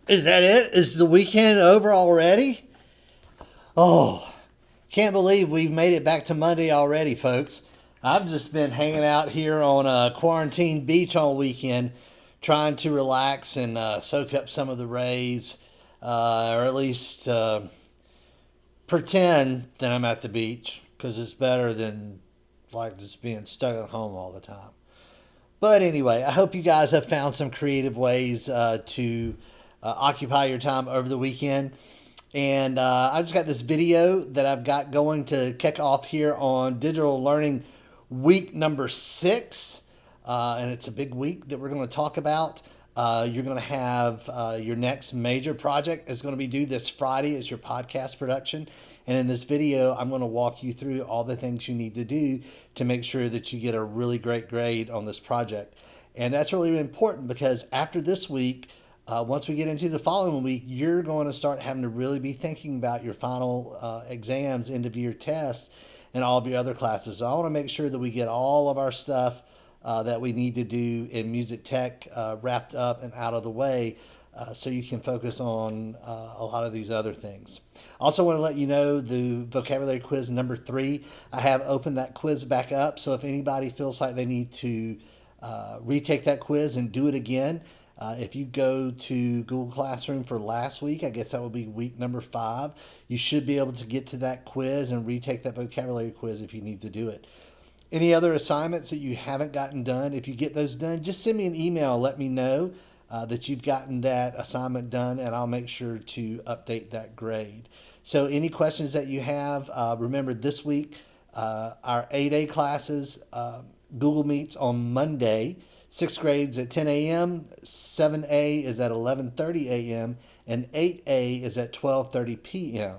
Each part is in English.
Is that it? Is the weekend over already? Oh, can't believe we've made it back to Monday already, folks. I've just been hanging out here on a quarantine beach all weekend, trying to relax and soak up some of the rays, or at least pretend that I'm at the beach, because it's better than like just being stuck at home all the time. But anyway, I hope you guys have found some creative ways to occupy your time over the weekend. And I just got this video that I've got going to kick off here on digital learning week number 6. And it's a big week that we're going to talk about. You're going to have your next major project is going to be due this Friday. It's your podcast production. And in this video, I'm going to walk you through all the things you need to do to make sure that you get a really great grade on this project. And that's really important because after this week, once we get into the following week, you're going to start having to really be thinking about your final exams, end of year tests, and all of your other classes. So I want to make sure that we get all of our stuff that we need to do in music tech wrapped up and out of the way so you can focus on a lot of these other things. I also want to let you know the vocabulary quiz number 3. I have opened that quiz back up. So if anybody feels like they need to retake that quiz and do it again, if you go to Google Classroom for last week, I guess that would be week number 5, you should be able to get to that quiz and retake that vocabulary quiz if you need to do it. Any other assignments that you haven't gotten done, if you get those done, just send me an email and let me know that you've gotten that assignment done, and I'll make sure to update that grade. So any questions that you have, remember this week, our 8A classes, Google Meets on Monday. 6th grade's at 10 a.m., 7A is at 11:30 a.m., and 8A is at 12:30 p.m.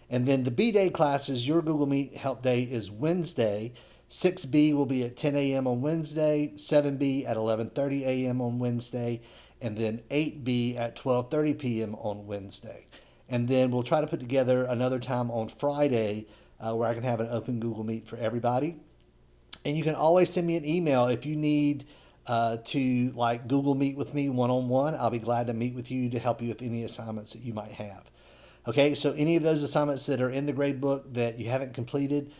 And then the B-Day classes, your Google Meet help day is Wednesday. 6B will be at 10 a.m. on Wednesday, 7B at 11:30 a.m. on Wednesday, and then 8B at 12:30 p.m. on Wednesday. And then we'll try to put together another time on Friday where I can have an open Google Meet for everybody. And you can always send me an email if you need to like Google Meet with me one-on-one. I'll be glad to meet with you to help you with any assignments that you might have. Okay, so any of those assignments that are in the grade book that you haven't completed,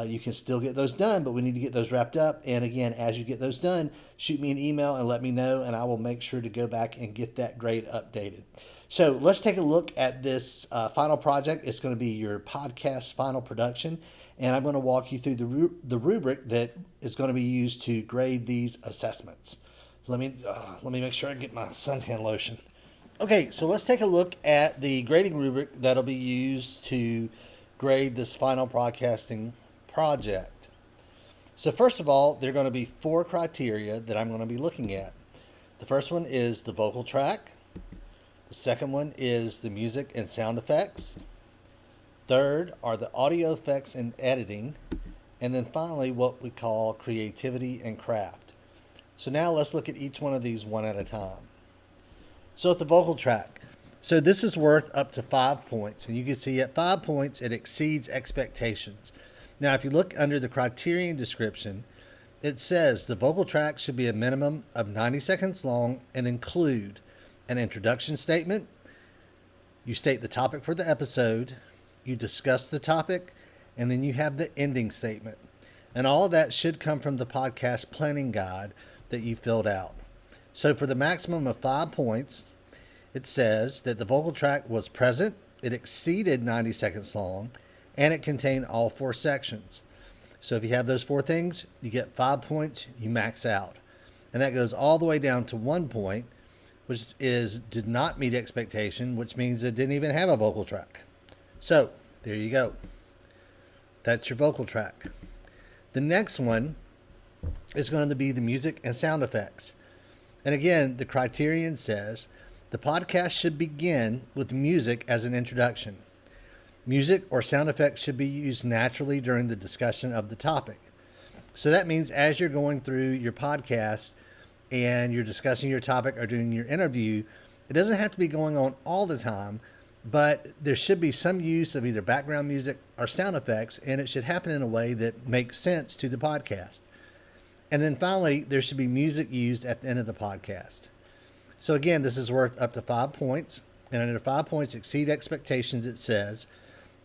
you can still get those done, but we need to get those wrapped up. And again, as you get those done, shoot me an email and let me know, and I will make sure to go back and get that grade updated. So let's take a look at this final project. It's going to be your podcast final production, and I'm going to walk you through the rubric that is going to be used to grade these assessments. So let me make sure I get my suntan lotion. Okay, so let's take a look at the grading rubric that'll be used to grade this final broadcasting project. So first of all, there are going to be 4 criteria that I'm going to be looking at. The first one is the vocal track. The second one is the music and sound effects. Third are the audio effects and editing. And then finally, what we call creativity and craft. So now let's look at each one of these one at a time. So at the vocal track, so this is worth up to 5 points. And you can see at 5 points, it exceeds expectations. Now, if you look under the criterion description, it says the vocal track should be a minimum of 90 seconds long and include an introduction statement. You state the topic for the episode. You discuss the topic, and then you have the ending statement. And all of that should come from the podcast planning guide that you filled out. So for the maximum of 5 points, it says that the vocal track was present, it exceeded 90 seconds long, and it contained all 4 sections. So if you have those 4 things, you get 5 points, you max out. And that goes all the way down to 1 point, which is did not meet expectation, which means it didn't even have a vocal track. So there you go. That's your vocal track. The next one is going to be the music and sound effects. And again, the criterion says the podcast should begin with music as an introduction. Music or sound effects should be used naturally during the discussion of the topic. So that means as you're going through your podcast and you're discussing your topic or doing your interview, it doesn't have to be going on all the time, but there should be some use of either background music or sound effects, and it should happen in a way that makes sense to the podcast. And then finally, there should be music used at the end of the podcast. So again, this is worth up to 5 points. And under 5 points exceed expectations, it says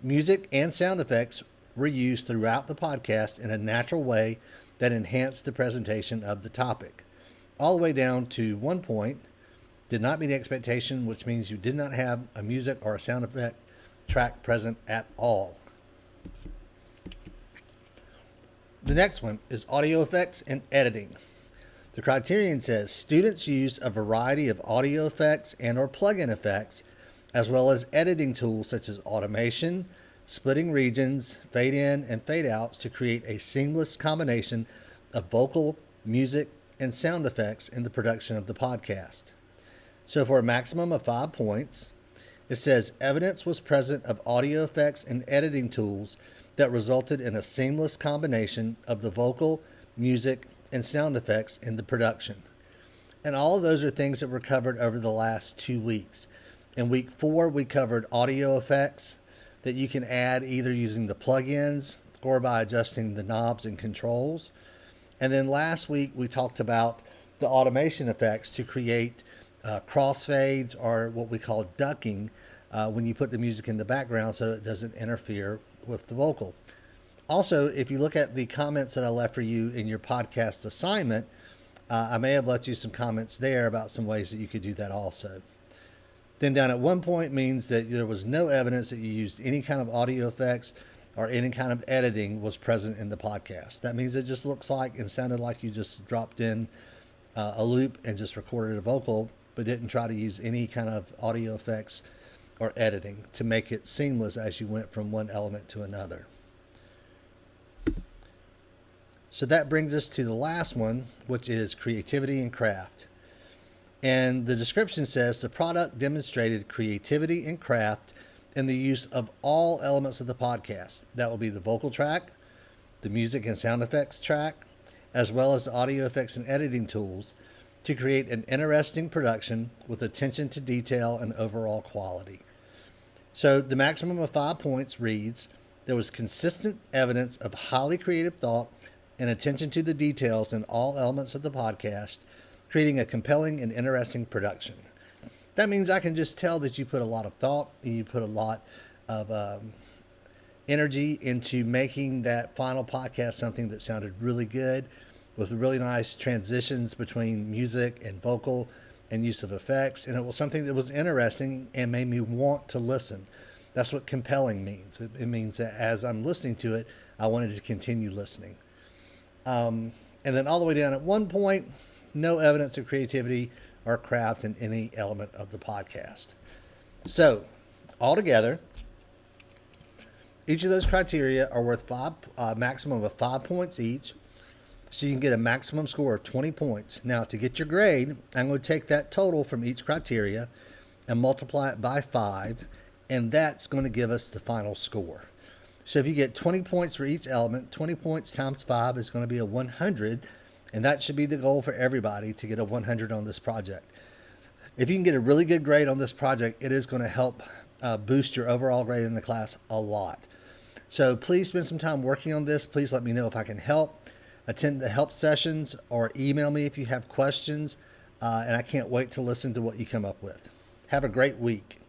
music and sound effects were used throughout the podcast in a natural way that enhanced the presentation of the topic. All the way down to 1 point, did not meet expectation, which means you did not have a music or a sound effect track present at all. The next one is audio effects and editing. The criterion says students used a variety of audio effects and or plug-in effects, as well as editing tools such as automation, splitting regions, fade in and fade outs to create a seamless combination of vocal, music, and sound effects in the production of the podcast. So for a maximum of 5 points, it says evidence was present of audio effects and editing tools that resulted in a seamless combination of the vocal, music, and sound effects in the production. And all of those are things that were covered over the last 2 weeks. In week 4, we covered audio effects that you can add either using the plugins or by adjusting the knobs and controls. And then last week, we talked about the automation effects to create crossfades, or what we call ducking, when you put the music in the background so it doesn't interfere with the vocal. Also, if you look at the comments that I left for you in your podcast assignment, I may have left you some comments there about some ways that you could do that also. Then down at 1 point means that there was no evidence that you used any kind of audio effects or any kind of editing was present in the podcast. That means it just looks like and sounded like you just dropped in a loop and just recorded a vocal, but didn't try to use any kind of audio effects or editing to make it seamless as you went from one element to another. So that brings us to the last one, which is creativity and craft. And the description says the product demonstrated creativity and craft in the use of all elements of the podcast. That will be the vocal track, the music and sound effects track, as well as audio effects and editing tools to create an interesting production with attention to detail and overall quality. So the maximum of 5 points reads, there was consistent evidence of highly creative thought and attention to the details in all elements of the podcast, creating a compelling and interesting production. That means I can just tell that you put a lot of thought and you put a lot of energy into making that final podcast something that sounded really good, with really nice transitions between music and vocal and use of effects. And it was something that was interesting and made me want to listen. That's what compelling means. It means that as I'm listening to it, I wanted to continue listening. And then all the way down at 1 point, no evidence of creativity or craft in any element of the podcast. So, altogether, each of those criteria are worth maximum of 5 points each. So you can get a maximum score of 20 points. Now, to get your grade, I'm going to take that total from each criteria and multiply it by 5, and that's going to give us the final score. So if you get 20 points for each element, 20 points times 5 is going to be a 100, and that should be the goal for everybody, to get a 100 on this project. If you can get a really good grade on this project, it is going to help boost your overall grade in the class a lot. So please spend some time working on this. Please let me know if I can help. Attend the help sessions or email me if you have questions, and I can't wait to listen to what you come up with. Have a great week.